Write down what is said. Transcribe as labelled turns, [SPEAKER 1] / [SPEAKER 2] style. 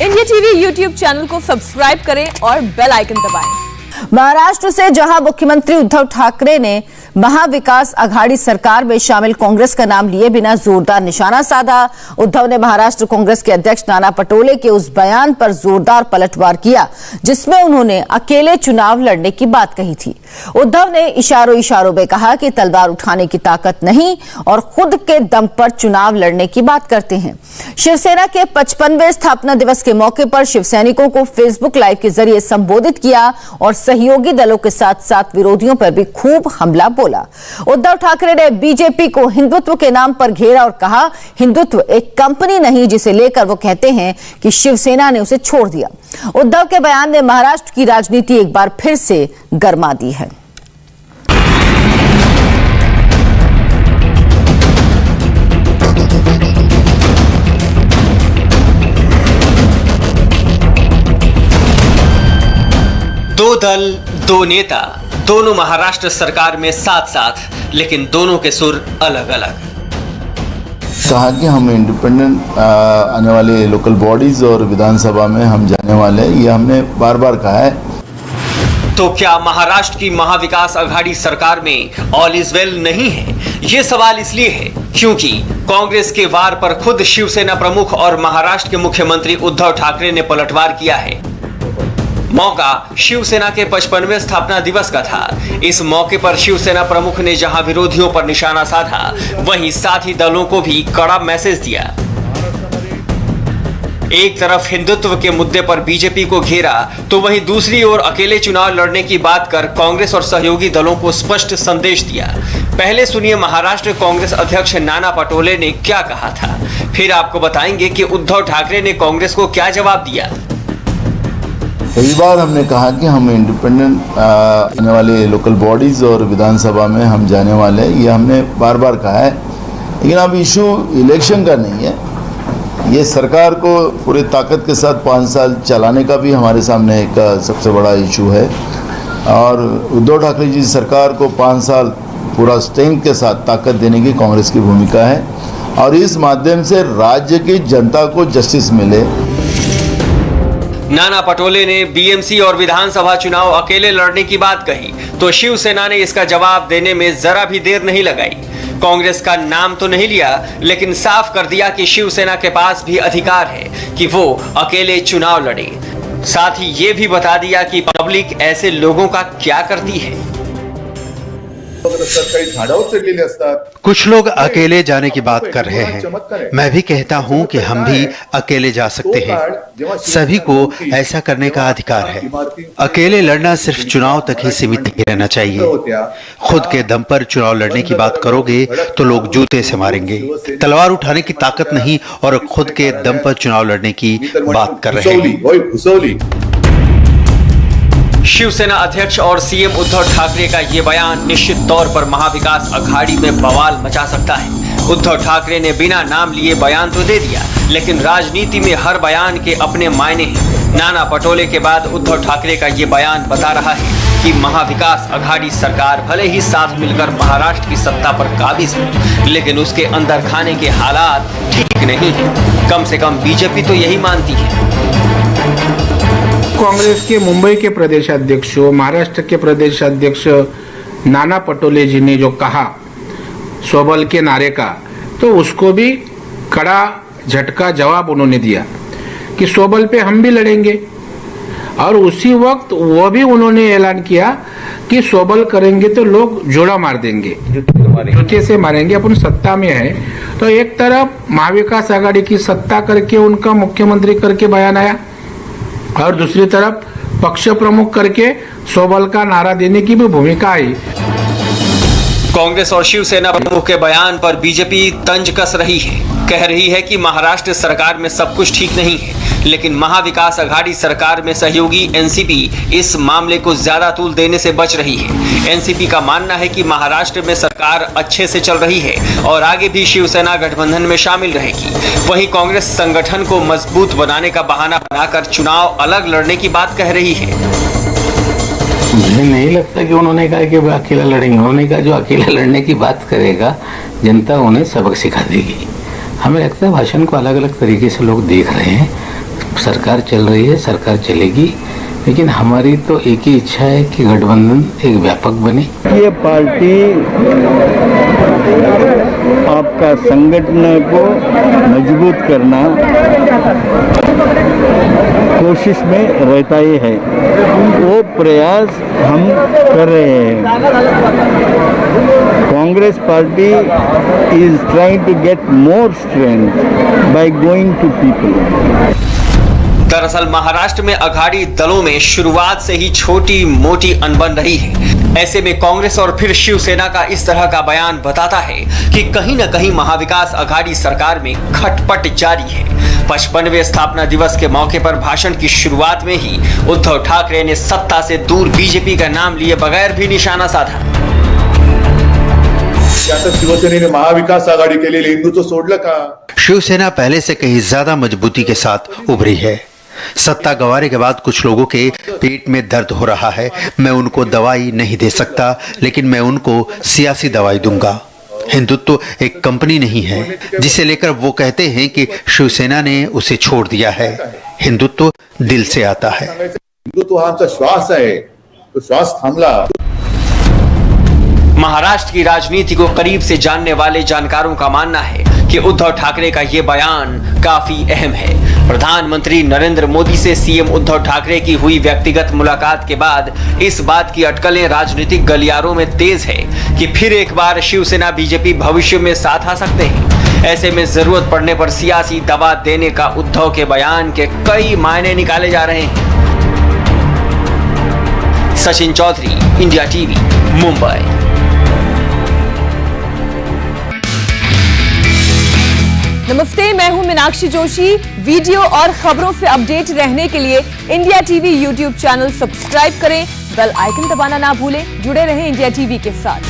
[SPEAKER 1] India TV YouTube channel को subscribe करें और बेल आइकन दबाएं।
[SPEAKER 2] महाराष्ट्र से जहां मुख्यमंत्री उद्धव ठाकरे ने महाविकास आघाड़ी सरकार में शामिल कांग्रेस का नाम लिए बिना जोरदार निशाना साधा, उद्धव ने महाराष्ट्र कांग्रेस के अध्यक्ष नाना पटोले के उस बयान पर जोरदार पलटवार किया जिसमें उन्होंने अकेले चुनाव लड़ने की बात कही थी। उद्धव ने इशारों में कहा कि तलवार उठाने की ताकत नहीं और खुद के दम पर चुनाव लड़ने की बात करते हैं। शिवसेना के 55वें स्थापना दिवस के मौके पर शिव सैनिकों को फेसबुक लाइव के जरिए संबोधित किया और सहयोगी दलों के साथ साथ विरोधियों पर भी खूब हमला बोला। उद्धव ठाकरे ने बीजेपी को हिंदुत्व के नाम पर घेरा और कहा, हिंदुत्व एक कंपनी नहीं जिसे लेकर वो कहते हैं कि शिवसेना ने उसे छोड़ दिया। उद्धव के बयान ने महाराष्ट्र की राजनीति एक बार फिर से गरमा दी है।
[SPEAKER 3] दो दल, दो नेता, दोनों महाराष्ट्र सरकार में साथ साथ, लेकिन दोनों के सुर अलग अलग।
[SPEAKER 4] कहा कि हम इंडिपेंडेंट आने वाले लोकल बॉडीज और विधानसभा में हम जाने वाले हैं, ये हमने बार बार कहा है।
[SPEAKER 3] तो क्या महाराष्ट्र की महाविकास आघाड़ी सरकार में ऑल इज वेल नहीं है? ये सवाल इसलिए है क्योंकि कांग्रेस के वार पर खुद शिवसेना प्रमुख और महाराष्ट्र के मुख्यमंत्री उद्धव ठाकरे ने पलटवार किया है। मौका शिवसेना के 55वें स्थापना दिवस का था। इस मौके पर शिवसेना प्रमुख ने जहां विरोधियों पर निशाना साधा, वहीं साथी दलों को भी कड़ा मैसेज दिया। एक तरफ हिंदुत्व के मुद्दे पर बीजेपी को घेरा, तो वहीं दूसरी ओर अकेले चुनाव लड़ने की बात कर कांग्रेस और सहयोगी दलों को स्पष्ट संदेश दिया। पहले सुनिए महाराष्ट्र कांग्रेस अध्यक्ष नाना पटोले ने क्या कहा था, फिर आपको बताएंगे कि उद्धव ठाकरे ने कांग्रेस को क्या जवाब दिया।
[SPEAKER 4] कई बार हमने कहा कि हम इंडिपेंडेंट आने वाले लोकल बॉडीज और विधानसभा में हम जाने वाले हैं, ये हमने बार बार कहा है। लेकिन अब इशू इलेक्शन का नहीं है, ये सरकार को पूरी ताकत के साथ 5 साल चलाने का भी हमारे सामने एक सबसे बड़ा इशू है। और उद्धव ठाकरे जी सरकार को 5 साल पूरा स्ट्रेंथ के साथ ताकत देने की कांग्रेस की भूमिका है और इस माध्यम से राज्य की जनता को जस्टिस मिले।
[SPEAKER 3] नाना पटोले ने बीएमसी और विधानसभा चुनाव अकेले लड़ने की बात कही, तो शिवसेना ने इसका जवाब देने में जरा भी देर नहीं लगाई। कांग्रेस का नाम तो नहीं लिया, लेकिन साफ कर दिया कि शिवसेना के पास भी अधिकार है कि वो अकेले चुनाव लड़े। साथ ही ये भी बता दिया कि पब्लिक ऐसे लोगों का क्या करती है।
[SPEAKER 5] कुछ लोग अकेले जाने की बात कर रहे हैं। मैं भी कहता हूं कि हम भी अकेले जा सकते हैं। सभी को ऐसा करने का अधिकार है। अकेले लड़ना सिर्फ चुनाव तक ही सीमित नहीं रहना चाहिए। खुद के दम पर चुनाव लड़ने की बात करोगे तो लोग जूते से मारेंगे। तलवार उठाने की ताकत नहीं और खुद के दम पर चुनाव लड़ने की बात कर रहे हैं।
[SPEAKER 3] शिवसेना अध्यक्ष और सीएम उद्धव ठाकरे का ये बयान निश्चित तौर पर महाविकास आघाड़ी में बवाल मचा सकता है। उद्धव ठाकरे ने बिना नाम लिए बयान तो दे दिया, लेकिन राजनीति में हर बयान के अपने मायने हैं। नाना पटोले के बाद उद्धव ठाकरे का ये बयान बता रहा है कि महाविकास आघाड़ी सरकार भले ही साथ मिलकर महाराष्ट्र की सत्ता पर काबिज है, लेकिन उसके अंदर खाने के हालात ठीक नहीं है। कम से कम बीजेपी तो यही मानती है।
[SPEAKER 6] कांग्रेस के मुंबई के प्रदेश अध्यक्ष, महाराष्ट्र के प्रदेश अध्यक्ष नाना पटोले जी ने जो कहा स्वबल के नारे का, तो उसको भी कड़ा झटका जवाब उन्होंने दिया कि स्वबल पे हम भी लड़ेंगे। और उसी वक्त वो भी उन्होंने ऐलान किया कि स्वबल करेंगे तो लोग जोड़ा मार देंगे, जूते से मारेंगे। अपन सत्ता में है तो एक तरफ महाविकास आघाड़ी की सत्ता करके उनका मुख्यमंत्री करके बयान आया और दूसरी तरफ पक्ष प्रमुख करके स्वबल का नारा देने की भी भूमिका आई।
[SPEAKER 3] कांग्रेस और शिवसेना प्रमुख के बयान पर बीजेपी तंज कस रही है। कह रही है कि महाराष्ट्र सरकार में सब कुछ ठीक नहीं है, लेकिन महाविकास आघाड़ी सरकार में सहयोगी एनसीपी इस मामले को ज्यादा तूल देने से बच रही है। एनसीपी का मानना है कि महाराष्ट्र में सरकार अच्छे से चल रही है और आगे भी शिवसेना गठबंधन में शामिल रहेगी। वहीं कांग्रेस संगठन को मजबूत बनाने का बहाना बनाकर चुनाव अलग लड़ने की बात कह रही है।
[SPEAKER 7] मुझे नहीं लगता कि उन्होंने कहा कि वो अकेला लड़ेंगे। उन्होंने कहा जो अकेला लड़ने की बात करेगा जनता उन्हें सबक सिखा देगी। हमें लगता है भाषण को अलग अलग तरीके से लोग देख रहे हैं। सरकार चल रही है, सरकार चलेगी, लेकिन हमारी तो एक ही इच्छा है कि गठबंधन एक व्यापक बने।
[SPEAKER 8] ये पार्टी आपका संगठन को मजबूत करना कोशिश में रहता ही है, वो प्रयास हम कर रहे हैं। Congress party is trying to get more strength by going to people.
[SPEAKER 3] दरअसल महाराष्ट्र में अघाड़ी दलों में शुरुआत से ही छोटी मोटी अनबन रही है। ऐसे में कांग्रेस और फिर शिवसेना का इस तरह का बयान बताता है कि कहीं न कहीं महाविकास अघाड़ी सरकार में खटपट जारी है। 55वें स्थापना दिवस के मौके पर भाषण की शुरुआत में ही उद्धव ठाकरे ने सत्ता से दूर बीजेपी का नाम लिए बगैर भी निशाना साधा।
[SPEAKER 9] शिवसेनेने महाविकास आघाडी केलेली हिंदुत्व सोडलं का?
[SPEAKER 5] शिवसेना पहले से कहीं ज्यादा मजबूती के साथ उभरी है। सत्ता गंवाने के बाद कुछ लोगों के पेट में दर्द हो रहा है। मैं उनको दवाई नहीं दे सकता, लेकिन मैं उनको सियासी दवाई दूंगा। हिंदुत्व एक कंपनी नहीं है जिसे लेकर वो कहते हैं कि शिवसेना ने उसे छोड़ दिया है। हिंदुत्व दिल से आता है।
[SPEAKER 9] हिंदुत्व हा आमचा श्वास आहे, तो श्वास थांबला।
[SPEAKER 3] महाराष्ट्र की राजनीति को करीब से जानने वाले जानकारों का मानना है कि उद्धव ठाकरे का ये बयान काफी अहम है। प्रधानमंत्री नरेंद्र मोदी से सीएम उद्धव ठाकरे की हुई व्यक्तिगत मुलाकात के बाद इस बात की अटकलें राजनीतिक गलियारों में तेज है कि फिर एक बार शिवसेना बीजेपी भविष्य में साथ आ सकते हैं। ऐसे में जरूरत पड़ने पर सियासी दवा देने का उद्धव के बयान के कई मायने निकाले जा रहे हैं। Sachin Chaudhary, India TV, Mumbai.
[SPEAKER 1] नमस्ते, मैं हूं मीनाक्षी जोशी। वीडियो और खबरों से अपडेट रहने के लिए India TV YouTube channel subscribe करें, बेल आइकन दबाना ना भूलें। जुड़े रहें इंडिया टीवी के साथ।